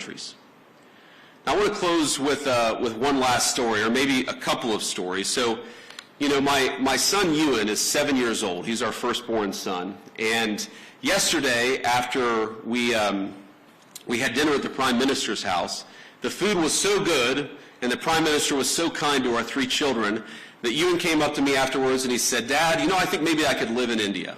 countries. Now, I want to close with one last story, or maybe a couple of stories. So, you know, my son Ewan is 7 years old. He's our firstborn son. And yesterday, after we had dinner at the Prime Minister's house, the food was so good and the Prime Minister was so kind to our 3 children that Ewan came up to me afterwards and he said, "Dad, you know, I think maybe I could live in India."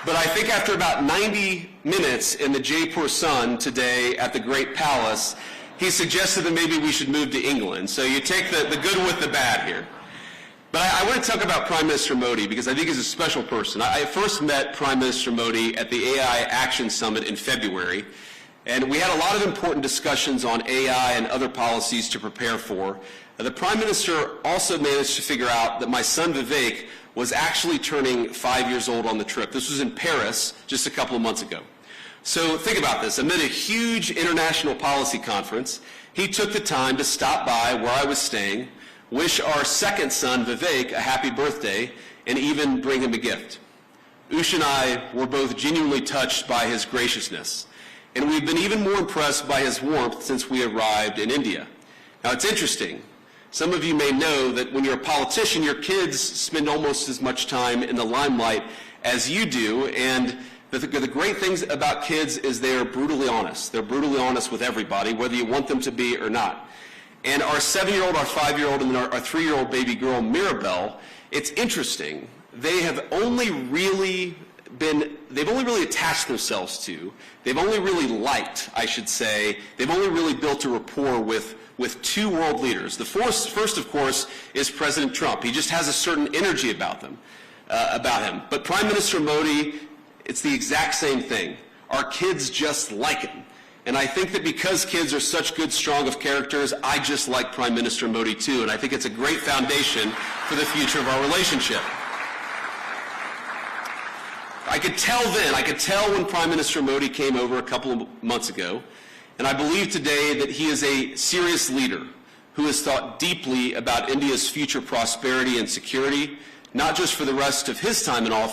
But I think after about 90 minutes in the Jaipur sun today at the Great Palace, he suggested that maybe we should move to England. So you take the good with the bad here. But I want to talk about Prime Minister Modi because I think he's a special person. I first met Prime Minister Modi at the AI Action Summit in February, and we had a lot of important discussions on AI and other policies to prepare for. The Prime Minister also managed to figure out that my son Vivek was actually turning 5 years old on the trip. This was in Paris just a couple of months ago. So think about this. Amid a huge international policy conference, he took the time to stop by where I was staying, wish our second son, Vivek, a happy birthday, and even bring him a gift. Ush and I were both genuinely touched by his graciousness, and we've been even more impressed by his warmth since we arrived in India. Now, it's interesting. Some of you may know that when you're a politician, your kids spend almost as much time in the limelight as you do, and the great things about kids is they are brutally honest. They're brutally honest with everybody, whether you want them to be or not. And our 7-year-old, our 5-year-old, and our 3-year-old baby girl, Mirabelle, it's interesting. They've only really attached themselves to, they've only really liked, I should say, they've only really built a rapport with 2 world leaders. The first, of course, is President Trump. He just has a certain energy about him. But Prime Minister Modi, it's the exact same thing. Our kids just like him. And I think that because kids are such good, strong of characters, I just like Prime Minister Modi too, and I think it's a great foundation for the future of our relationship. I could tell when Prime Minister Modi came over a couple of months ago, and I believe today that he is a serious leader who has thought deeply about India's future prosperity and security, not just for the rest of his time in office,